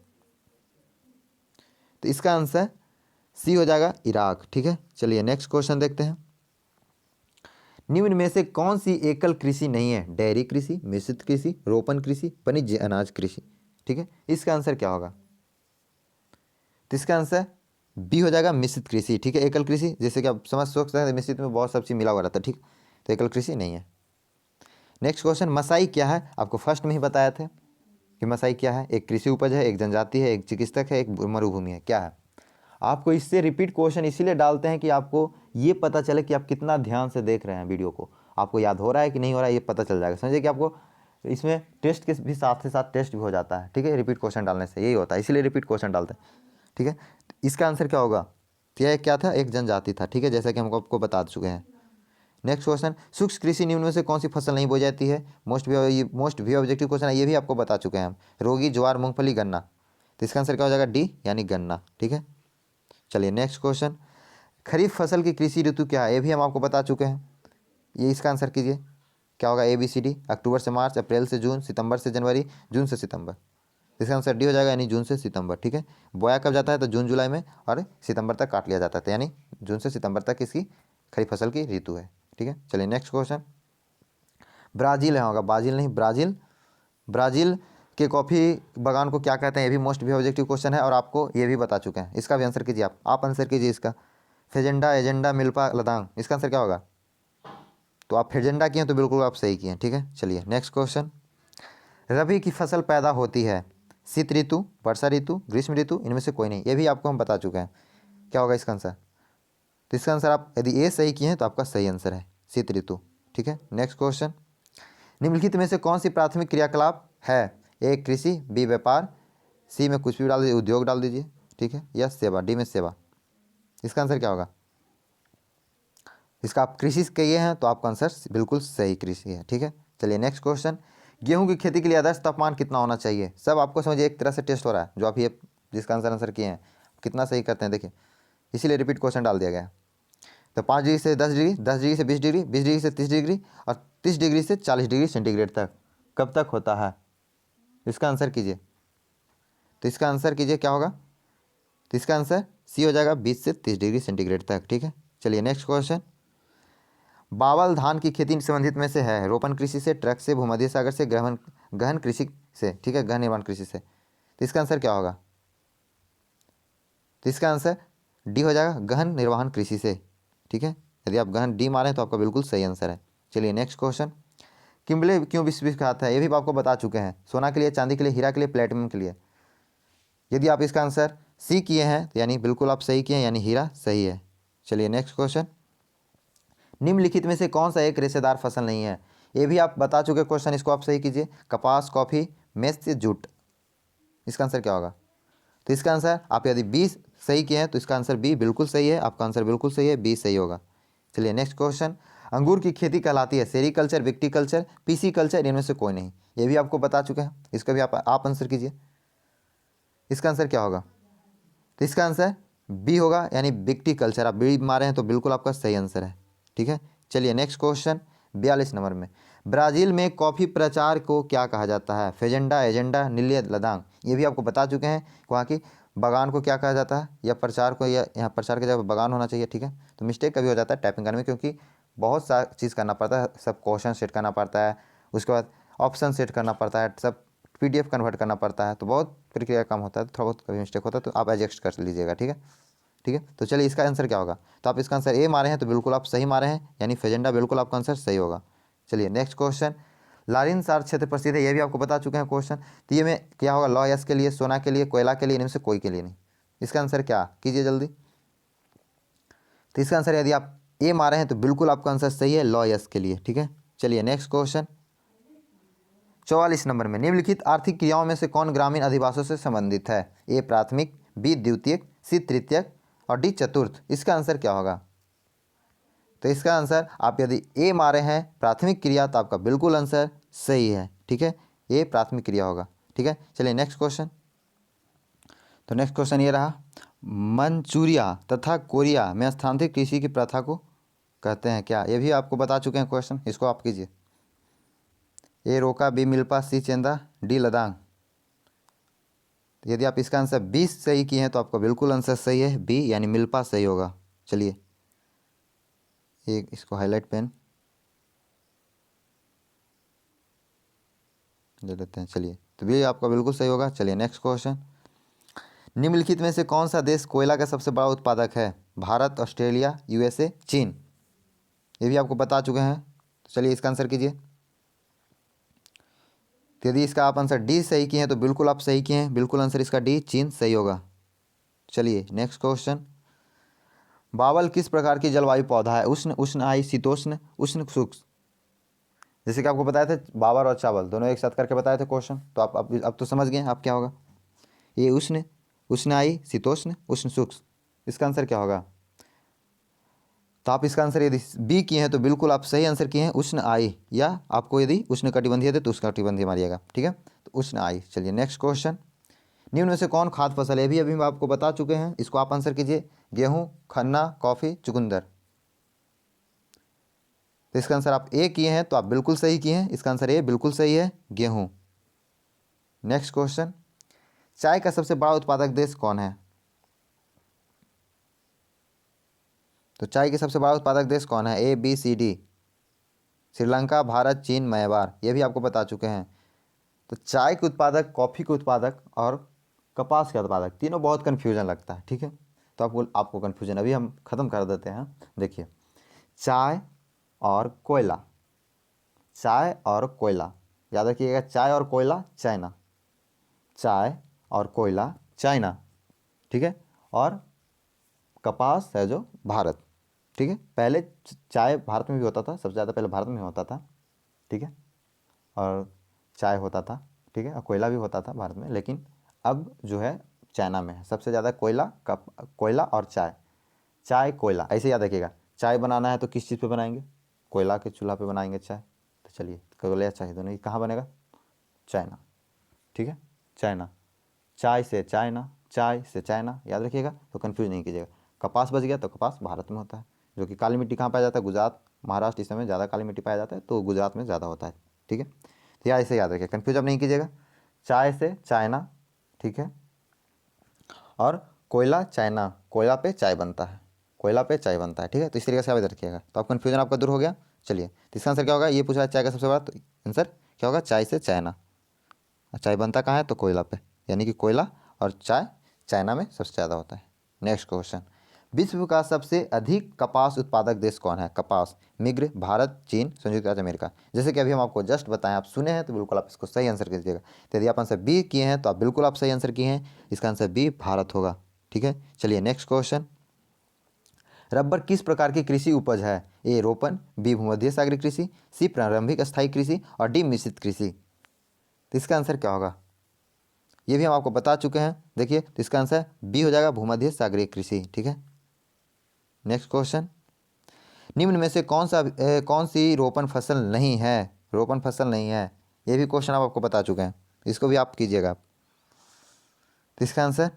तो इसका आंसर सी हो जाएगा, इराक। ठीक है, चलिए नेक्स्ट क्वेश्चन देखते हैं। निम्न में से कौन सी एकल कृषि नहीं है? डेयरी कृषि, मिश्रित कृषि, रोपण कृषि, वाणिज्य अनाज कृषि। ठीक है, इसका आंसर क्या होगा? तो इसका आंसर बी हो जाएगा, मिश्रित कृषि। ठीक है, एकल कृषि जैसे कि आप समझ सकते हैं, मिश्रित में बहुत सब चीज़ मिला हुआ रहता है। ठीक, तो एकल कृषि नहीं है। नेक्स्ट क्वेश्चन, मसाई क्या है? आपको फर्स्ट में ही बताया था कि मसाई क्या है। एक कृषि उपज है, एक जनजाति है, एक चिकित्सक है, एक मरुभूमि है। क्या है? आपको इससे रिपीट क्वेश्चन इसीलिए डालते हैं कि आपको ये पता चले कि आप कितना ध्यान से देख रहे हैं वीडियो को, आपको याद हो रहा है कि नहीं हो रहा है, ये पता चल जाएगा। समझिए कि आपको इसमें टेस्ट के भी साथ टेस्ट भी हो जाता है। ठीक है, रिपीट क्वेश्चन डालने से यही होता है, इसीलिए रिपीट क्वेश्चन डालते हैं। ठीक है, इसका आंसर क्या होगा? तो यह क्या था? एक जनजाति था। ठीक है, जैसा कि हम आपको बता चुके हैं। नेक्स्ट क्वेश्चन, शुष्क कृषि निम्न में से कौन सी फसल नहीं बोई जाती है? मोस्ट भी ऑब्जेक्टिव क्वेश्चन है, ये भी आपको बता चुके हैं हम। रोगी, ज्वार, मूंगफली, गन्ना। तो इसका आंसर क्या हो जाएगा? डी, यानी गन्ना। ठीक है, चलिए नेक्स्ट क्वेश्चन। खरीफ फसल की कृषि ऋतु क्या है? ये भी हम आपको बता चुके हैं। ये इसका आंसर कीजिए, क्या होगा? A B C D. अक्टूबर से मार्च, अप्रैल से जून, सितंबर से जनवरी, जून से सितंबर। इसका आंसर डी हो जाएगा, यानी जून से सितंबर। ठीक है, बोया कब जाता है? तो जून जुलाई में, और सितंबर तक काट लिया जाता है, यानी जून से सितंबर तक इसकी खरीफ फसल की ऋतु है। ठीक है, चलिए नेक्स्ट क्वेश्चन। ब्राज़ील है, होगा ब्राज़ील नहीं, ब्राज़ील। ब्राज़ील के कॉफ़ी बागान को क्या कहते हैं? ये भी मोस्ट भी ऑब्जेक्टिव क्वेश्चन है और आपको ये भी बता चुके हैं। इसका भी आंसर कीजिए, आप आंसर कीजिए इसका। फेजेंडा, एजेंडा, मिल्पा, लदांग। इसका आंसर क्या होगा? तो आप फेजेंडा किए तो बिल्कुल आप सही किए। ठीक है, चलिए नेक्स्ट क्वेश्चन। रबी की फसल पैदा होती है शीत ऋतु, वर्षा ऋतु, ग्रीष्म ऋतु, इनमें से कोई नहीं। ये भी आपको हम बता चुके हैं। क्या होगा इसका आंसर? तो इसका आंसर आप यदि ए सही किए हैं तो आपका सही आंसर है शीत ऋतु। ठीक है, नेक्स्ट क्वेश्चन। निम्नलिखित में से कौन सी प्राथमिक क्रियाकलाप है? ए कृषि, बी व्यापार, सी में कुछ भी डाल दीजिए, उद्योग डाल दीजिए। ठीक है, या सेवा, डी में सेवा। इसका आंसर क्या होगा? इसका आप कृषि कहिए हैं तो आपका आंसर बिल्कुल सही कृषि है। ठीक है, चलिए नेक्स्ट क्वेश्चन। गेहूं की खेती के लिए आदर्श तापमान कितना होना चाहिए? सब आपको समझिए एक तरह से टेस्ट हो रहा है, जो आप ये जिसका आंसर किए हैं कितना सही करते हैं देखिए, इसीलिए रिपीट क्वेश्चन डाल दिया गया। तो 5 डिग्री से 10 डिग्री, 10 डिग्री से 20 डिग्री, 20 डिग्री से 30 डिग्री, और 30 डिग्री से 40 डिग्री सेंटीग्रेड तक कब तक होता है? इसका आंसर कीजिए। तो इसका आंसर कीजिए क्या होगा? तो इसका आंसर सी हो जाएगा, 20 से 30 डिग्री सेंटीग्रेड तक। ठीक है, चलिए नेक्स्ट क्वेश्चन। बावल धान की खेती संबंधित में से है? रोपण कृषि से, ट्रक से, भूमध्य सागर से, गहन कृषि से। ठीक है, गहन निर्माण कृषि से। तो इसका आंसर क्या होगा? तो इसका आंसर डी हो जाएगा, गहन निर्वहन कृषि से। ठीक है, यदि आप गहन डी मारें तो आपका बिल्कुल सही आंसर है। चलिए नेक्स्ट क्वेश्चन। किम्बले क्यों विश्व विख्यात है? ये भी आपको बता चुके हैं। सोना के लिए, चांदी के लिए, हीरा के लिए, प्लेटिनम के लिए। यदि आप इसका आंसर सी किए हैं तो यानी बिल्कुल आप सही किए हैं, यानी हीरा सही है। चलिए नेक्स्ट क्वेश्चन। निम्नलिखित में से कौन सा एक रेशेदार फसल नहीं है? ये भी आप बता चुके क्वेश्चन, इसको आप सही कीजिए। कपास, कॉफ़ी, मेष, जूट। इसका आंसर क्या होगा? तो इसका आंसर आप यदि बी सही किए हैं तो इसका आंसर बी बिल्कुल सही है, आपका आंसर बिल्कुल सही है, बी सही होगा। चलिए नेक्स्ट क्वेश्चन। अंगूर की खेती कहलाती है सेरीकल्चर, विक्टीकल्चर, पीसी कल्चर, इनमें से कोई नहीं। ये भी आपको बता चुके हैं, इसका भी आप आंसर कीजिए। इसका आंसर क्या होगा? तो इसका आंसर बी होगा, यानी विक्टीकल्चर। आप बी मारे हैं तो बिल्कुल आपका सही आंसर है। ठीक है, चलिए नेक्स्ट क्वेश्चन 42 नंबर में। ब्राज़ील में कॉफ़ी प्रचार को क्या कहा जाता है? फेजेंडा, एजेंडा, नीलिया, लदांग। ये भी आपको बता चुके हैं। वहाँ की बागान को क्या कहा जाता है, या प्रचार को, या यहाँ प्रचार की जगह बागान होना चाहिए। ठीक है, तो मिस्टेक कभी हो जाता है टाइपिंग करने में, क्योंकि बहुत सा चीज़ करना पड़ता है, सब क्वेश्चन सेट करना पड़ता है, उसके बाद ऑप्शन सेट करना पड़ता है, सब PDF कन्वर्ट करना पड़ता है, तो बहुत प्रक्रिया काम होता है, तो थोड़ा बहुत कभी मिस्टेक होता है तो आप एडजस्ट कर लीजिएगा। ठीक है, ठीक है। तो चलिए इसका आंसर क्या होगा, तो आप इसका आंसर ए मारे हैं तो बिल्कुल आप सही मारे हैं, यानी फेजेंडा बिल्कुल आपका आंसर सही होगा। चलिए नेक्स्ट क्वेश्चन, लारिन सार क्षेत्र प्रसिद्ध है, ये भी आपको बता चुके हैं क्वेश्चन। तो ये में क्या होगा, लॉ यस के लिए, सोना के लिए, कोयला के लिए, इनमें से कोई के लिए नहीं। इसका आंसर क्या कीजिए जल्दी। तो इसका आंसर यदि आप ए मारे हैं तो बिल्कुल आपका आंसर सही है, लॉ यस के लिए। ठीक है, चलिए नेक्स्ट क्वेश्चन 44 नंबर में, निम्नलिखित आर्थिक क्रियाओं में से कौन ग्रामीण अधिवासों से संबंधित है? ए प्राथमिक, बी द्वितीयक, सी तृतीयक और डी चतुर्थ। इसका आंसर क्या होगा? तो इसका आंसर आप यदि ए मारे हैं प्राथमिक क्रिया तो आपका बिल्कुल आंसर सही है। ठीक है, ए प्राथमिक क्रिया होगा। ठीक है, चलिए नेक्स्ट क्वेश्चन। तो नेक्स्ट क्वेश्चन ये रहा, मंचूरिया तथा कोरिया में स्थानांतरित कृषि की प्रथा को कहते हैं क्या? ये भी आपको बता चुके हैं क्वेश्चन, इसको आप कीजिए। ए रोका, बी मिल्पा, सी चेंदा, डी लदांग। यदि आप इसका आंसर 20 सही किए हैं तो आपका बिल्कुल आंसर सही है, बी यानी मिल्पा सही होगा। चलिए एक इसको हाईलाइट पेन दे देते हैं। चलिए तो भी आपका बिल्कुल सही होगा। चलिए नेक्स्ट क्वेश्चन, निम्नलिखित में से कौन सा देश कोयला का सबसे बड़ा उत्पादक है? भारत, ऑस्ट्रेलिया, USA, चीन। ये भी आपको बता चुके हैं, तो चलिए इसका आंसर कीजिए। तो यदि इसका आप आंसर डी सही किए हैं तो बिल्कुल आप सही किए हैं, बिल्कुल आंसर इसका डी चीन सही होगा। चलिए नेक्स्ट क्वेश्चन, बावल किस प्रकार की जलवायु पौधा है? उष्ण, उष्ण शीतोष्ण, उष्ण शुष्क। जैसे कि आपको बताए थे बावर और चावल दोनों एक साथ करके बताए थे क्वेश्चन, तो आप अब तो समझ गए आप क्या होगा। ये उष्ण, उष्णाई, शीतोष्ण, उष्ण शुष्क। इसका आंसर क्या होगा? तो आप इसका आंसर यदि बी किए हैं तो बिल्कुल आप सही आंसर किए हैं, उष्ण आई, या आपको यदि उष्ण कटिबंधीय थे तो उष्ण कटिबंधीय मारिएगा। ठीक है, तो उष्ण आई। चलिए नेक्स्ट क्वेश्चन, निम्न में से कौन खाद्य फसल है? अभी हम आपको बता चुके हैं, इसको आप आंसर कीजिए। गेहूं, खन्ना, कॉफी, चुकंदर। तो इसका आंसर आप ए किए हैं तो आप बिल्कुल सही किए हैं, इसका आंसर ए बिल्कुल सही है, गेहूं। नेक्स्ट क्वेश्चन, चाय का सबसे बड़ा उत्पादक देश कौन है? तो चाय के सबसे बड़ा उत्पादक देश कौन है? ABCD, श्रीलंका, भारत, चीन, म्यांमार। ये भी आपको बता चुके हैं। तो चाय के उत्पादक, कॉफ़ी के उत्पादक और कपास के उत्पादक, तीनों बहुत कन्फ्यूजन लगता है। ठीक है, तो आपको कन्फ्यूजन अभी हम ख़त्म कर देते हैं। देखिए, चाय और कोयला, चाय और कोयला, याद रखिएगा, चाय और कोयला चाइना, चाय और कोयला चाइना। ठीक है, और कपास है जो भारत। ठीक है, पहले चाय भारत में भी होता था, सबसे ज़्यादा पहले भारत में होता था। ठीक है, और चाय होता था। ठीक है, और कोयला भी होता था भारत में, लेकिन अब जो है चाइना में है सबसे ज़्यादा कोयला। कोयला और चाय, चाय कोयला ऐसे याद रखिएगा। चाय बनाना है तो किस चीज़ पे बनाएंगे? कोयला के चूल्हा पे बनाएंगे चाय। तो चलिए कोयला या चाय दोनों, ये कहाँ बनेगा? चाइना। ठीक है, चाइना, चाय से चाइना, चाय से चाइना, याद रखिएगा, तो कन्फ्यूज नहीं कीजिएगा। कपास बच गया तो कपास भारत में होता है, जो कि काली मिट्टी कहाँ पाया जाता है? गुजरात, महाराष्ट्र, इस समय ज़्यादा काली मिट्टी पाया जाता है, तो गुजरात में ज़्यादा होता है। ठीक है, तो यह ऐसे याद रखिए, कन्फ्यूज अब नहीं कीजिएगा। चाय से चाइना, ठीक है, और कोयला चाइना, कोयला पे चाय बनता है, कोयला पे चाय बनता है। ठीक है, तो इस तरीके से आप याद रखिएगा, तो आप कन्फ्यूजन आपका दूर हो गया। चलिए, तो इसका आंसर क्या होगा? ये पूछा है चाय का सबसे बड़ा, तो आंसर क्या होगा? चाय से चाइना। चाय बनता कहाँ है? तो कोयला पे, यानी कि कोयला और चाय चाइना में सबसे ज़्यादा होता है। नेक्स्ट क्वेश्चन, विश्व का सबसे अधिक कपास उत्पादक देश कौन है? कपास, मिग्र, भारत, चीन, संयुक्त राज्य अमेरिका। जैसे कि अभी हम आपको जस्ट बताएं, आप सुने हैं तो बिल्कुल आप इसको सही आंसर कीजिएगा। तो यदि आप आंसर बी किए हैं तो आप बिल्कुल आप सही आंसर किए हैं, इसका आंसर बी भारत होगा। ठीक है, चलिए नेक्स्ट क्वेश्चन, रबर किस प्रकार की कृषि उपज है? ए रोपण, बी भूमध्य सागरीय कृषि, सी प्रारंभिक स्थायी कृषि और डी मिश्रित कृषि। तो इसका आंसर क्या होगा? ये भी हम आपको बता चुके हैं। देखिए, तो इसका आंसर बी हो जाएगा, भूमध्य सागरीय कृषि। ठीक है, नेक्स्ट क्वेश्चन, निम्न में से कौन सी रोपण फसल नहीं है? रोपण फसल नहीं है, ये भी क्वेश्चन आप आपको बता चुके हैं, इसको भी आप कीजिएगा। तो इसका आंसर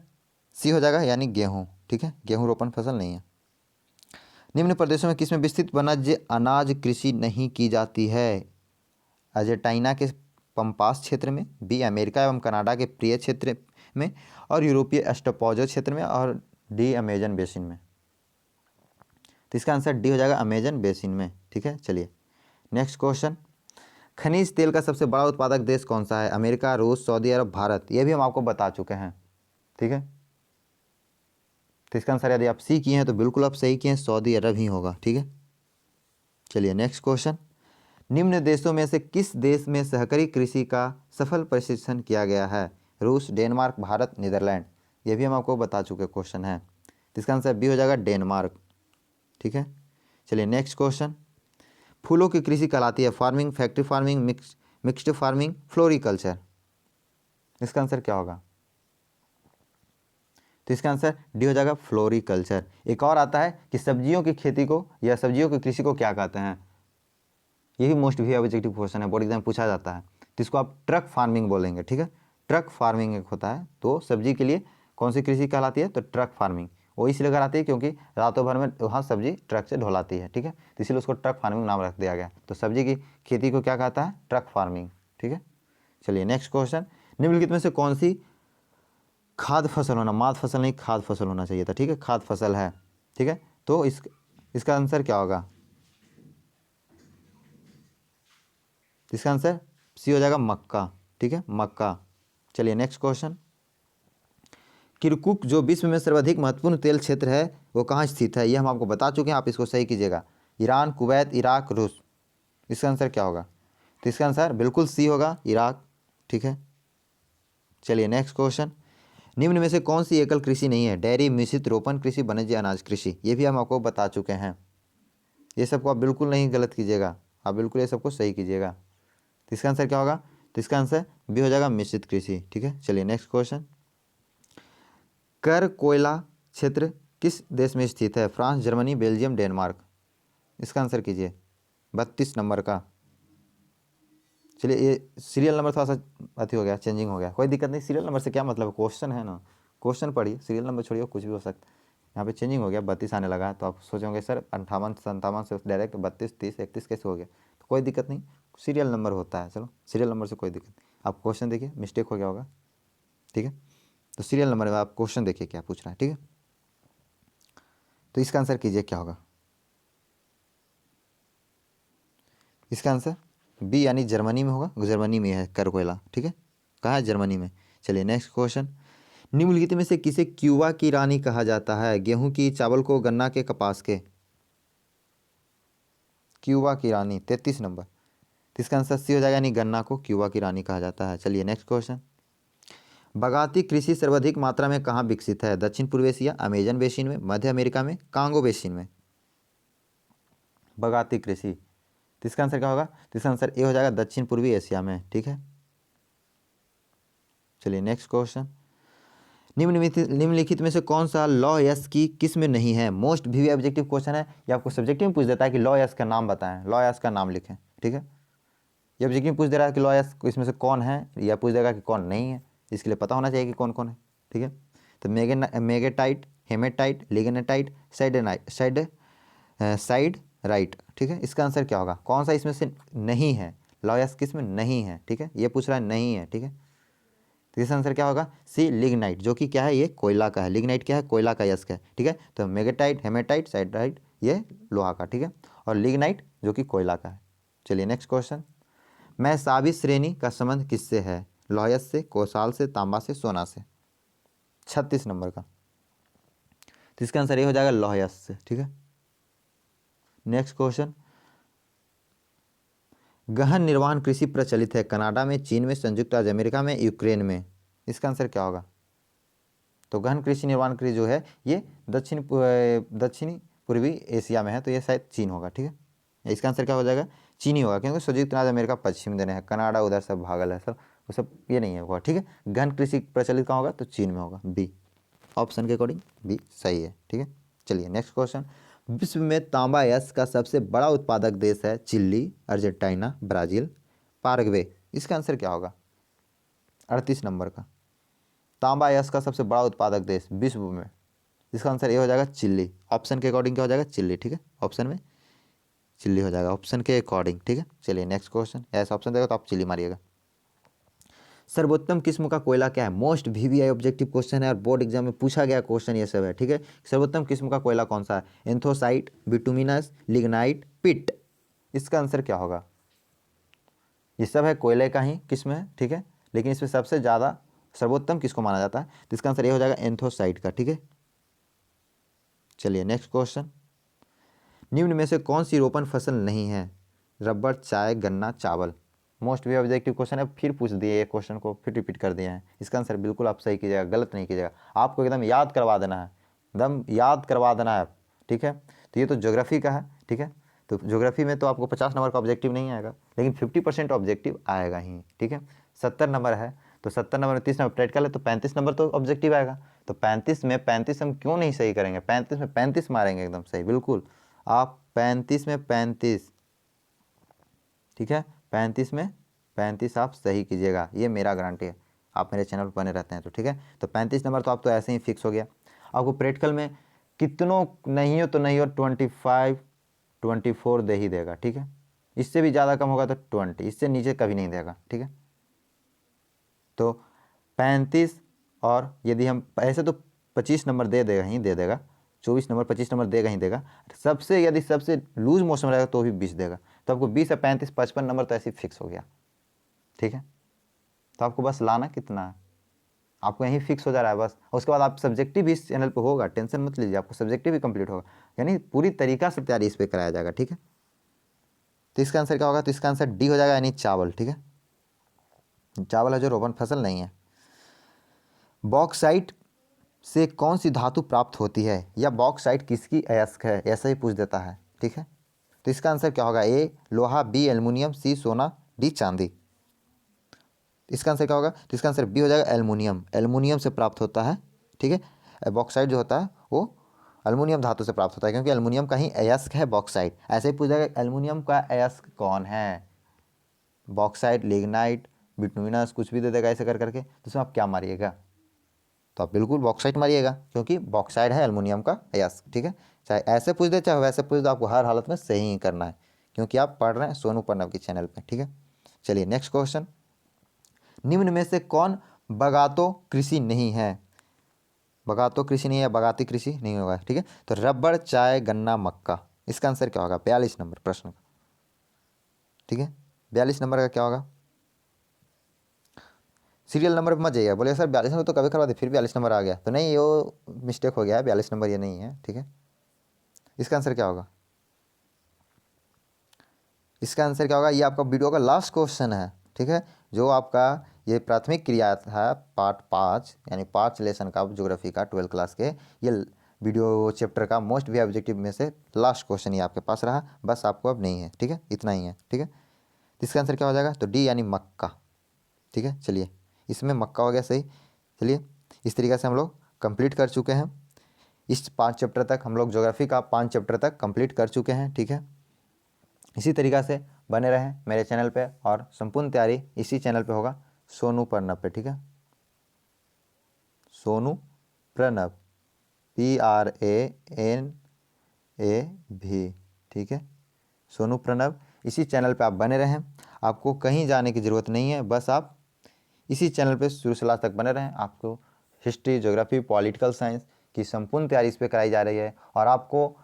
सी हो जाएगा, यानी गेहूँ। ठीक है, गेहूँ रोपण फसल नहीं है। निम्न प्रदेशों में किसमें विस्तृत वनज अनाज कृषि नहीं की जाती है? अर्जेंटीना के पम्पास क्षेत्र में, बी अमेरिका एवं कनाडा के प्रिय क्षेत्र में, और यूरोपीय एस्टपोजो क्षेत्र में, और डी अमेजन बेसिन में। तो इसका आंसर डी हो जाएगा, अमेजन बेसिन में। ठीक है। चलिए नेक्स्ट क्वेश्चन, खनिज तेल का सबसे बड़ा उत्पादक देश कौन सा है? अमेरिका, रूस, सऊदी अरब, भारत। ये भी हम आपको बता चुके हैं, ठीक है। तो इसका आंसर यदि आप सी किए हैं तो बिल्कुल आप सही किए हैं, सऊदी अरब ही होगा, ठीक है। चलिए नेक्स्ट क्वेश्चन, निम्न देशों में से किस देश में सहकारी कृषि का सफल प्रशिक्षण किया गया है? रूस, डेनमार्क, भारत, नीदरलैंड। ये भी हम आपको बता चुके क्वेश्चन है, तो इसका आंसर बी हो जाएगा डेनमार्क, ठीक है। चलिए नेक्स्ट क्वेश्चन, फूलों की कृषि कहलाती है farming, factory farming, mixed farming, floriculture. इसका आंसर क्या होगा? तो इसका आंसर डी हो जाएगा फ्लोरिकल्चर। एक और आता है कि सब्जियों की खेती को या सब्जियों की कृषि को क्या कहते हैं? ये भी मोस्ट भी ऑब्जेक्टिव क्वेश्चन है, बोर्ड एग्जाम पूछा जाता है। तो इसको आप ट्रक फार्मिंग बोलेंगे, ठीक है। ट्रक फार्मिंग एक होता है, तो सब्जी के लिए कौन सी कृषि कहलाती है? तो ट्रक फार्मिंग। वो इसलिए कराती है क्योंकि रातों भर में वहाँ सब्जी ट्रक से ढुलाती है, ठीक है, तो इसलिए उसको ट्रक फार्मिंग नाम रख दिया गया। तो सब्जी की खेती को क्या कहता है? ट्रक फार्मिंग, ठीक है। चलिए नेक्स्ट क्वेश्चन, निम्नलिखित में से कौन सी खाद फसल होना, माद फसल नहीं खाद फसल होना चाहिए था, ठीक है, खाद फसल है, ठीक है। तो इसका आंसर क्या होगा? इसका आंसर सी हो जाएगा मक्का, ठीक है, मक्का। चलिए नेक्स्ट क्वेश्चन, किरकुक जो विश्व में सर्वाधिक महत्वपूर्ण तेल क्षेत्र है वो कहाँ स्थित है? ये हम आपको बता चुके हैं, आप इसको सही कीजिएगा। ईरान, कुवैत, इराक, रूस। इसका आंसर क्या होगा? तो इसका आंसर बिल्कुल सी होगा, इराक, ठीक है। चलिए नेक्स्ट क्वेश्चन, निम्न में से कौन सी एकल कृषि नहीं है? डेयरी, मिश्रित रोपण कृषि, वाणिज्य अनाज कृषि। ये भी हम आपको बता चुके हैं, ये सबको आप बिल्कुल नहीं गलत कीजिएगा, आप बिल्कुल ये सबको सही कीजिएगा। तो इसका आंसर क्या होगा? तो इसका आंसर बी हो जाएगा मिश्रित कृषि, ठीक है। चलिए नेक्स्ट क्वेश्चन, कर कोयला क्षेत्र किस देश में स्थित है? France, Germany, Belgium, Denmark. इसका आंसर कीजिए 32 नंबर का। चलिए ये सीरियल नंबर थोड़ा सा अति हो गया, चेंजिंग हो गया, कोई दिक्कत नहीं, सीरियल नंबर से क्या मतलब, क्वेश्चन है ना, क्वेश्चन पढ़िए, सीरियल नंबर छोड़िए, कुछ भी हो सकता है। यहाँ पे चेंजिंग हो गया, 32 आने लगा है, तो आप सोचोगे सर 58 57 से डायरेक्ट 32 30 31 कैसे हो गया? तो कोई दिक्कत नहीं, सीरियल नंबर होता है, चलो सीरियल नंबर से कोई दिक्कत नहीं। आप क्वेश्चन देखिए, मिस्टेक हो गया होगा, ठीक है। तो सीरियल नंबर में आप क्वेश्चन देखिए क्या पूछ रहा है, ठीक है। तो इसका आंसर कीजिए क्या होगा? इसका आंसर बी यानी जर्मनी में होगा, जर्मनी में है कर कोयला, ठीक है, कहाँ है? जर्मनी में। चलिए नेक्स्ट क्वेश्चन, निम्नलिखित में से किसे क्यूबा की रानी कहा जाता है? गेहूं की, चावल को, गन्ना के, कपास के। क्यूबा की रानी 33 नंबर, तो इसका आंसर सी हो जाएगा, यानी गन्ना को क्यूबा की रानी कहा जाता है। चलिए नेक्स्ट क्वेश्चन, बागाती कृषि सर्वाधिक मात्रा में कहाँ विकसित है? दक्षिण पूर्व एशिया, अमेजन बेसिन में, मध्य अमेरिका में, कांगो बेसिन में। बागाती कृषि, तो इसका आंसर क्या होगा? तो इसका आंसर ए हो जाएगा, दक्षिण पूर्वी एशिया में, ठीक है। चलिए नेक्स्ट क्वेश्चन, निम्नलिखित में से कौन सा लॉ यस की किस्म नहीं है? मोस्ट भी ऑब्जेक्टिव क्वेश्चन है, ये आपको सब्जेक्टिव में पूछ देता है कि लॉ यस का नाम बताएं, लॉ यस का नाम लिखें, ठीक है। ये ऑब्जेक्टिव में पूछ दे रहा है कि लॉ यस इसमें से कौन है, या पूछ देगा कि कौन नहीं है, इसके लिए पता होना चाहिए कि कौन कौन है, ठीक है। तो मेगेटाइट, हेमेटाइट, लिग्नेटाइट, साइड राइट, ठीक है। इसका आंसर क्या होगा? कौन सा इसमें से नहीं है? लॉ यस किस्म नहीं है, ठीक है, ये पूछ रहा है नहीं है, ठीक है। तो इसका आंसर क्या होगा? सी लिग्नाइट, जो कि क्या है? ये कोयला का है। लिग्नाइट क्या है? कोयला का यस्क है, ठीक है। तो मेगेटाइट, हेमेटाइट, साइडराइट ये लोहा का, ठीक है, और लिग्नाइट जो कि कोयला का है। चलिए नेक्स्ट क्वेश्चन, महसाबी श्रेणी का संबंध किससे है? लोहयस से, कोसाल से, तांबा से, सोना से। 36 नंबर का, तो इसका आंसर ये हो जाएगा लोहयस से, ठीक है। नेक्स्ट क्वेश्चन, गहन निर्माण कृषि प्रचलित है कनाडा में, चीन में, संयुक्त राज्य अमेरिका में, यूक्रेन में। इसका आंसर क्या होगा? तो गहन कृषि निर्माण कृषि जो है ये दक्षिणी पूर्वी एशिया में है, तो ये शायद चीन होगा, ठीक है। इसका आंसर क्या हो जाएगा? चीन ही होगा, क्योंकि संयुक्त राज्य अमेरिका पश्चिम देने है, कनाडा उधर सब भागल है, सब वो सब ये नहीं है होगा, ठीक है। गहन कृषि प्रचलित कहाँ होगा? तो चीन में होगा, बी ऑप्शन के अकॉर्डिंग बी सही है, ठीक है। चलिए नेक्स्ट क्वेश्चन, विश्व में तांबा यस्क का सबसे बड़ा उत्पादक देश है? Chile, Argentina, Brazil, Paraguay. इसका आंसर क्या होगा? 38 नंबर का, तांबा यस्क का सबसे बड़ा उत्पादक देश विश्व में, इसका आंसर ये हो जाएगा चिल्ली। ऑप्शन के अकॉर्डिंग क्या हो जाएगा? चिल्ली, ठीक है, ऑप्शन में चिल्ली हो जाएगा, ऑप्शन के अकॉर्डिंग, ठीक है। चलिए नेक्स्ट क्वेश्चन, ऐसा ऑप्शन देगा तो आप चिल्ली मारिएगा। सर्वोत्तम किस्म का कोयला क्या है? मोस्ट वीवीआई ऑब्जेक्टिव क्वेश्चन है और बोर्ड एग्जाम में पूछा गया क्वेश्चन ये सब है, ठीक है। सर्वोत्तम किस्म का कोयला कौन सा है? एंथोसाइट, बिटुमिनस, लिग्नाइट, पिट। इसका आंसर क्या होगा? ये सब है कोयले का ही किस्म है, ठीक है, लेकिन इसमें सबसे ज़्यादा सर्वोत्तम किसको माना जाता है? तो इसका आंसर ये हो जाएगा एंथोसाइट का, ठीक है। चलिए नेक्स्ट क्वेश्चन, निम्न में से कौन सी रोपण फसल नहीं है? रबर, चाय, गन्ना, चावल। मोस्ट भी ऑब्जेक्टिव क्वेश्चन है, फिर पूछ दिए ये क्वेश्चन को, फिर रिपीट कर दिए हैं। इसका आंसर बिल्कुल आप सही कीजिएगा, गलत नहीं कीजिएगा, आपको एकदम याद करवा देना है, एकदम याद करवा देना है, ठीक है। तो ये तो ज्योग्राफी का है, ठीक है, तो ज्योग्राफी में तो आपको 50 नंबर का ऑब्जेक्टिव नहीं आएगा, लेकिन 50% ऑब्जेक्टिव आएगा ही, ठीक है। 70 नंबर है, तो 70 नंबर में 30 नंबर प्रैक्टिकल है, तो 35 नंबर तो ऑब्जेक्टिव आएगा। तो 35 में 35 हम क्यों नहीं सही करेंगे? 35 में 35 मारेंगे एकदम सही, बिल्कुल। आप 35 में 35, ठीक है, 35 में 35 आप सही कीजिएगा, ये मेरा गारंटी है, आप मेरे चैनल पर बने रहते हैं तो, ठीक है। तो 35 नंबर तो आप तो ऐसे ही फिक्स हो गया। आपको प्रैक्टिकल में कितनों नहीं हो तो नहीं हो, 25 24 दे ही देगा, ठीक है। इससे भी ज़्यादा कम होगा तो 20, इससे नीचे कभी नहीं देगा, ठीक है। तो 35 और यदि हम ऐसे तो 25 नंबर दे देगा ही दे देगा, 24 नंबर 25 नंबर देगा ही देगा, सबसे यदि सबसे लूज मोशन रहेगा तो भी 20 देगा। तो आपको 20 या 35 55 नंबर तो ऐसे ही फिक्स हो गया, ठीक है। तो आपको बस लाना कितना है, आपको यहीं फिक्स हो जा रहा है बस। उसके बाद आप सब्जेक्टिव भी इस चैनल पे होगा, टेंशन मत लीजिए, आपको सब्जेक्टिव भी कंप्लीट होगा, यानी पूरी तरीका से तैयारी इस पर कराया जाएगा, ठीक है। तो इसका आंसर क्या होगा? तो इसका आंसर डी हो जाएगा, यानी चावल, ठीक है। चावल है जो रोपण फसल नहीं है। बॉक्साइट से कौन सी धातु प्राप्त होती है, या बॉक्साइट किसकी अयस्क है, ऐसा ही पूछ देता है, ठीक है। तो इसका आंसर क्या होगा? ए लोहा, बी एल्युमिनियम, सी सोना, डी चांदी। इसका आंसर क्या होगा? तो इसका आंसर बी हो जाएगा, एल्युमिनियम। एल्युमिनियम से प्राप्त होता है, ठीक है। बॉक्साइट जो होता है वो एल्युमिनियम धातु से प्राप्त होता है, क्योंकि एल्युमिनियम का ही अयस्क है बॉक्साइट। ऐसे ही पूछ जाएगा एल्युमिनियम का अयस्क कौन है? बॉक्साइट, लिग्नाइट, बिटुमिनस, कुछ भी दे देगा ऐसे कर करके, तो उसमें आप क्या मारिएगा? तो आप बिल्कुल बॉक्साइट मारिएगा, क्योंकि बॉक्साइट है एल्युमिनियम का अयस्क, ठीक है। चाहे ऐसे पूछ दे चाहे वैसे पूछ दो, आपको हर हालत में सही ही करना है, क्योंकि आप पढ़ रहे हैं सोनू प्रणव के चैनल पे, ठीक है। चलिए नेक्स्ट क्वेश्चन, निम्न में से कौन बगातो कृषि नहीं है? बगातो कृषि नहीं है, बगाती कृषि नहीं होगा, ठीक है। तो रबड़, चाय, गन्ना, मक्का। इसका आंसर क्या होगा? 42 नंबर प्रश्न का, ठीक है। 42 नंबर का क्या होगा? सीरियल नंबर पे मत जाइए, बोले सर 42 नंबर तो कभी करवा दे, फिर 42 नंबर आ गया, तो नहीं, वो मिस्टेक हो गया है, 42 नंबर ये नहीं है, ठीक है। इसका आंसर क्या होगा? इसका आंसर क्या होगा? ये आपका वीडियो का लास्ट क्वेश्चन है, ठीक है। जो आपका ये प्राथमिक क्रिया था पार्ट 5, यानी 5 लेसन का ज्योग्राफी का 12 क्लास के, ये वीडियो चैप्टर का मोस्ट भी ऑब्जेक्टिव में से लास्ट क्वेश्चन ये आपके पास रहा, बस आपको अब नहीं है, ठीक है, इतना ही है, ठीक है। तो इसका आंसर क्या हो जाएगा? तो डी यानी मक्का, ठीक है। चलिए इसमें मक्का हो गया सही। चलिए इस तरीके से हम लोग कंप्लीट कर चुके हैं, इस 5 चैप्टर तक हम लोग ज्योग्राफी का 5 चैप्टर तक कंप्लीट कर चुके हैं, ठीक है। इसी तरीक़ा से बने रहें मेरे चैनल पे, और संपूर्ण तैयारी इसी चैनल पे होगा, सोनू प्रणव पे, ठीक है। सोनू प्रणव, PRANAV, ठीक है, सोनू प्रणव। इसी चैनल पे आप बने रहें, आपको कहीं जाने की ज़रूरत नहीं है, बस आप इसी चैनल पे शुरू से लास्ट तक बने रहें। आपको हिस्ट्री, ज्योग्राफी, पॉलिटिकल साइंस की संपूर्ण तैयारी इस पर कराई जा रही है, और आपको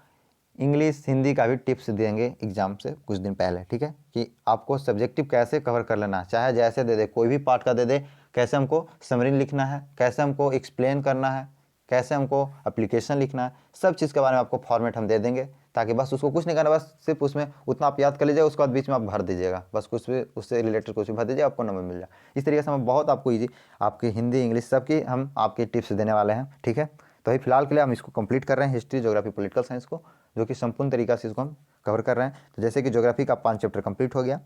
इंग्लिश, हिंदी का भी टिप्स देंगे एग्जाम से कुछ दिन पहले, ठीक है, कि आपको सब्जेक्टिव कैसे कवर कर लेना है, चाहे जैसे दे दे, कोई भी पार्ट का दे दे, कैसे हमको समरी लिखना है, कैसे हमको एक्सप्लेन करना है, कैसे हमको एप्लीकेशन लिखना है, सब चीज़ के बारे में आपको फॉर्मेट हम दे देंगे, ताकि बस उसको कुछ नहीं करना, बस सिर्फ उसमें उतना आप याद कर लीजिएगा, उसके बाद बीच में आप भर दीजिएगा, बस कुछ भी उससे रिलेटेड कुछ भी भर दीजिए, आपको नंबर मिल जाए। इस तरीके से हम बहुत आपको ईजी, आपकी हिंदी, इंग्लिश सबकी हम आपके टिप्स देने वाले हैं, ठीक है। तो अभी फिलहाल के लिए हम इसको कंप्लीट कर रहे हैं, हिस्ट्री, ज्योग्राफी, पॉलिटिकल साइंस को, जो कि संपूर्ण तरीका से इसको हम कवर कर रहे हैं। तो जैसे कि ज्योग्राफी का 5 चैप्टर कंप्लीट हो गया,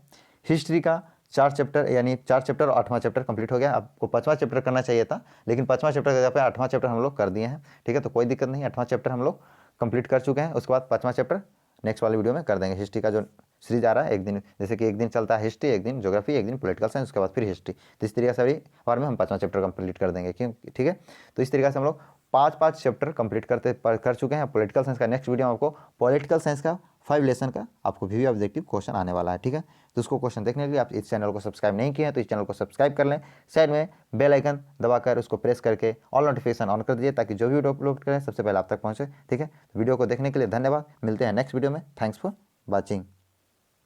हिस्ट्री का 4 चैप्टर, यानी 4 चैप्टर और 8वां चैप्टर कंप्लीट हो गया। आपको 5वां चैप्टर करना चाहिए था, लेकिन 5वां चैप्टर की जगह पे 8वां चैप्टर हम लोग कर दिए हैं, ठीक है। तो कोई दिक्कत नहीं, 8वां चैप्टर हम लोग कंप्लीट कर चुके हैं। उसके बाद 5वां चैप्टर नेक्स्ट वाले वीडियो में कर देंगे। हिस्ट्री का जो सीरीज आ रहा है, एक दिन जैसे कि एक दिन चलता है हिस्ट्री, एक दिन ज्योग्राफी, एक दिन पॉलिटिकल साइंस, उसके बाद फिर हिस्ट्री, तो इस तरीके से अभी बार में हम 5वां चैप्टर कंप्लीट कर देंगे, क्यों, ठीक है। तो इस तरीके से हम लोग 5 चैप्टर कंप्लीट कर चुके हैं। पॉलिटिकल साइंस का नेक्स्ट वीडियो में आपको पॉलिटिकल साइंस का 5 लेसन का आपको भी ऑब्जेक्टिव क्वेश्चन आने वाला है, ठीक है। तो उसको क्वेश्चन देखने के लिए आप इस चैनल को सब्सक्राइब नहीं किए हैं तो इस चैनल को सब्सक्राइब कर लें, साइड में बेल आइकन दबाकर उसको प्रेस करके ऑल नोटिफिकेशन ऑन कर दीजिए, ताकि जो भी वीडियो अपलोड करें सबसे पहले आप तक पहुंचे, ठीक है। तो वीडियो को देखने के लिए धन्यवाद, मिलते हैं नेक्स्ट वीडियो में, थैंक्स फॉर वॉचिंग।